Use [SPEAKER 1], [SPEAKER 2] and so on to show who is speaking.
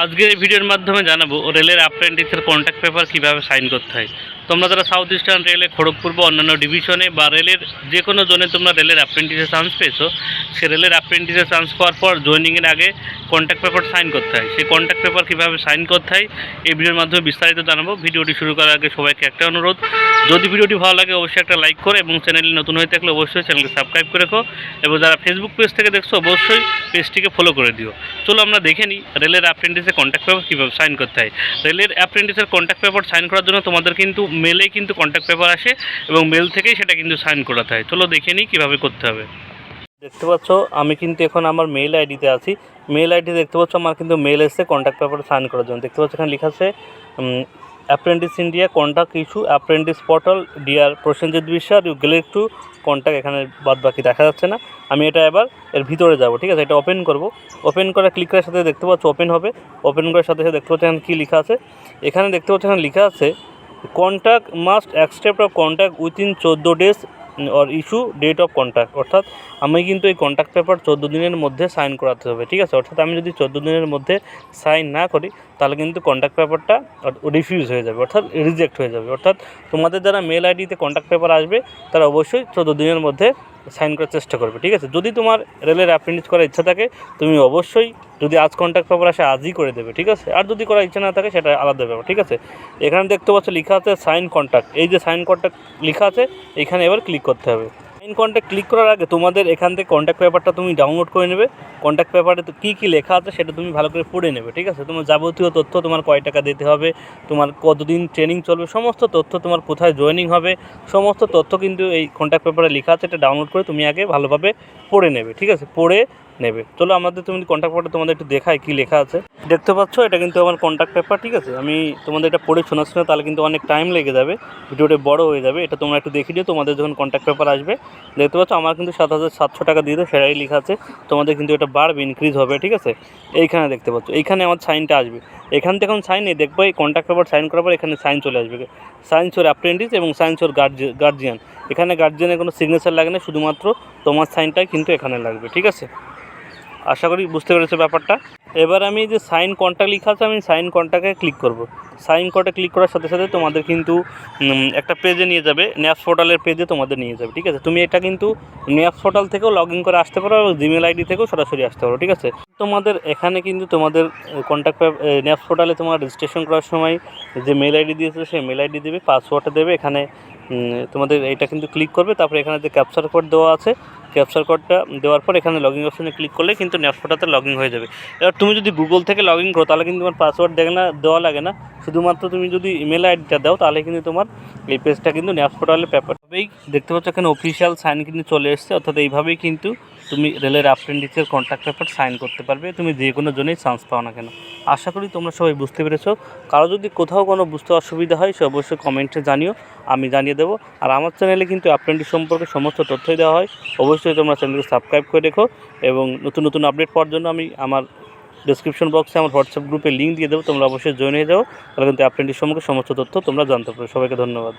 [SPEAKER 1] আজকের এই ভিডিওর মাধ্যমে জানাবো রেলের অ্যাপ্রেন্টিসের কন্ট্যাক্ট পেপার কীভাবে সাইন করতে হয়। তোমরা যারা সাউথ ইস্টার্ন রেলে খড়গপুর বা অন্যান্য ডিভিশনে বা রেলের যে কোনো জোনে তোমরা রেলের অ্যাপ্রেন্টিসের চান্স পেয়েছো, সে রেলের অ্যাপ্রেন্টিসের চান্স পাওয়ার পর জয়েনিংয়ের আগে কন্ট্যাক্ট পেপার সাইন করতে হয়। সেই কন্ট্যাক্ট পেপার কীভাবে সাইন করতে হয় এই ভিডিওর মাধ্যমে বিস্তারিত জানাবো। ভিডিওটি শুরু করার আগে সবাইকে একটা অনুরোধ, যদি ভিডিওটি ভালো লাগে অবশ্যই একটা লাইক করে এবং চ্যানেলে নতুন হয়ে থাকলে অবশ্যই চ্যানেলকে সাবস্ক্রাইব করে রেখো এবং যারা ফেসবুক পেজ থেকে দেখছো অবশ্যই পেজটিকে ফলো করে দিও। চলো আমরা দেখে নিই রেলের অ্যাপ্রেন্টিসের কন্ট্যাক্ট পেপার কীভাবে সাইন করতে হয়। রেলের অ্যাপ্রেন্টিসের কন্ট্যাক্ট পেপার সাইন করার জন্য তোমাদের কিন্তু মেলেই কিন্তু কন্ট্যাক্ট পেপার আসে এবং মেল থেকেই সেটা কিন্তু সাইন করাতে হয়। চলো দেখে নিই কীভাবে করতে হবে। দেখতে পাচ্ছ আমি কিন্তু এখন আমার মেল আইডিতে আছি। মেল আইডি দেখতে পাচ্ছ আমার কিন্তু মেল এসছে কন্ট্যাক্ট পেপার সাইন করার জন্য। দেখতে পাচ্ছ এখানে লেখা আছে apprentice India contact issue apprentice portal dear Prosenjit Biswas you Glade to contact. এখানে বাদ বাকি দেখা যাচ্ছে না। আমি এটা এবার এর ভিতরে যাব, ঠিক আছে। এটা ওপেন করব। ওপেন করে ক্লিক করার সাথে দেখতে পাচ্ছ ওপেন হবে। ওপেন করার সাথে সাথে দেখতে পাচ্ছ এখানে কী লেখা আছে। এখানে দেখতে পাচ্ছ এখানে লেখা আছে contact must accept of contact within 14 days or issue date of contact. অর্থাৎ আমি কিন্তু এই কন্ট্যাক্ট পেপার 14 দিনের মধ্যে সাইন করাতে হবে, ঠিক আছে। অর্থাৎ আমি যদি 14 দিনের মধ্যে সাইন না করি তাহলে কিন্তু কন্ট্যাক্ট পেপারটা রিফিউজ হয়ে যাবে, অর্থাৎ রিজেক্ট হয়ে যাবে। অর্থাৎ তোমাদের যারা মেল আইডিতে কন্ট্যাক্ট পেপার আসবে তারা অবশ্যই 14 দিনের মধ্যে সাইন করার চেষ্টা করবে, ঠিক আছে। যদি তোমার রেলের অ্যাপ্রেন্টিস করার ইচ্ছা থাকে তুমি অবশ্যই যদি আজ কন্ট্যাক্ট পেপার আসে আজই করে দেবে, ঠিক আছে। আর যদি করার ইচ্ছা না থাকে সেটা আলাদা ব্যাপার, ঠিক আছে। এখানে দেখতে পাচ্ছ লেখা আছে সাইন কন্ট্যাক্ট। এই যে সাইন কন্ট্যাক্ট লেখা আছে এখানে এবার ক্লিক করতে হবে। সাইন কন্ট্যাক্ট ক্লিক করার আগে তোমাদের এখান থেকে কন্ট্যাক্ট পেপারটা তুমি ডাউনলোড করে নেবে। কন্ট্যাক্ট পেপারে কী কী লেখা আছে সেটা তুমি ভালো করে পড়ে নেবে, ঠিক আছে। তোমার যাবতীয় তথ্য, তোমার কয় টাকা দিতে হবে, তোমার কতদিন ট্রেনিং চলবে, সমস্ত তথ্য, তোমার কোথায় জয়েনিং হবে, সমস্ত তথ্য কিন্তু এই কন্ট্যাক্ট পেপারে লেখা আছে। এটা ডাউনলোড করে তুমি আগে ভালোভাবে পড়ে নেবে, ঠিক আছে। পড়ে নেবে। চলো আমাদের তুমি কন্ট্যাক্ট পেপারটা তোমাদের একটু দেখায় কী লেখা আছে। দেখতে পাচ্ছ এটা কিন্তু আমার কন্ট্যাক্ট পেপার, ঠিক আছে। আমি তোমাদের এটা পড়ে শোনাচ্ছি না, তাহলে কিন্তু অনেক টাইম লেগে যাবে, ভিডিওটা বড় হয়ে যাবে। এটা তোমরা একটু দেখিয়ে দিও তোমাদের যখন কন্ট্যাক্ট পেপার আসবে। দেখতে পাচ্ছ আমার কিন্তু 7,700 টাকা দিয়ে দেয়, সেটাই লেখা আছে। তোমাদের কিন্তু এটা বাড়বে, ইনক্রিজ হবে, ঠিক আছে। এইখানে দেখতে পাচ্ছ এইখানে আমার সাইনটা আসবে। এখান থেকে এখন সাইন নেই, দেখবো এই কন্ট্যাক্ট পেপার সাইন করার পর এখানে সাইন চলে আসবে। সাইন্স ওর অ্যাপ্রেন্টিস এবং সাইন্স ওর গার্জিয়ান। এখানে গার্জিয়ানের কোনো সিগনেচার লাগে না, শুধুমাত্র তোমার সাইনটাই কিন্তু এখানে লাগবে, ঠিক আছে। আশা করি বুঝতে পেরেছো ব্যাপারটা। এবার আমি যে সাইন কন্ট্যাক্ট লেখা আছে আমি সাইন কন্ট্যাক্টে ক্লিক করব। সাইন কন্ট্যাক্ট ক্লিক করার সাথে সাথে তোমাদের কিন্তু একটা পেজে নিয়ে যাবে, ন্যাপস পোর্টালের পেজে তোমাদের নিয়ে যাবে, ঠিক আছে। তুমি এটা কিন্তু ন্যাপস পোর্টাল থেকেও লগ ইন করে আসতে পারো এবং জিমেল আইডি থেকেও সরাসরি আসতে পারো, ঠিক আছে। তোমাদের এখানে কিন্তু তোমাদের কন্ট্যাক্ট ন্যাপস পোর্টালে তোমার রেজিস্ট্রেশন করার সময় যে মেল আইডি দিয়েছে সেই মেল আইডি দেবে, পাসওয়ার্ডটা দেবে। এখানে তোমাদের এইটা কিন্তু ক্লিক করবে। তারপরে এখানে যে ক্যাপচার কোড দেওয়া আছে, ক্যাপচার কোডটা দেওয়ার পর এখানে লগইন অপশনে ক্লিক করলে কিন্তু ন্যাপস পোর্টালে লগ ইন হয়ে যাবে। এবার তুমি যদি গুগল থেকে লগ ইন করো তাহলে কিন্তু তোমার পাসওয়ার্ড দেওয়া লাগে না, শুধুমাত্র তুমি যদি ইমেল আইডিটা দাও তাহলে কিন্তু তোমার এই পেজটা কিন্তু ন্যাপস পোর্টালে পেপারভাবেই দেখতে পাচ্ছ এখানে অফিসিয়াল সাইন কিন্তু চলে এসছে। অর্থাৎ এইভাবেই কিন্তু তুমি রেলের অ্যাপ্রেন্টিসের কন্ট্যাক্ট পেপার সাইন করতে পারবে, তুমি যে কোনো জনেই চান্স পাও না কেন। আশা করি তোমরা সবাই বুঝতে পেরেছো। কারো যদি কোথাও কোনো বুঝতে অসুবিধা হয় সে অবশ্যই কমেন্টে জানিও, আমি জানিয়ে দেবো। আর আমার চ্যানেলে কিন্তু অ্যাপ্রেন্টিস সম্পর্কে সমস্ত তথ্যই দেওয়া হয়। অবশ্যই তোমরা চ্যানেলকে সাবস্ক্রাইব করে রেখো এবং নতুন নতুন আপডেট পাওয়ার জন্য আমি আমার ডেসক্রিপশন বক্সে আমার হোয়াটসঅ্যাপ গ্রুপে লিঙ্ক দিয়ে দেবো, তোমরা অবশ্যই জয়েন হয়ে যাও। তাহলে কিন্তু অ্যাপ্রেন্টিস সম্পর্কে সমস্ত তথ্য তোমরা জানতে পারো। সবাইকে ধন্যবাদ।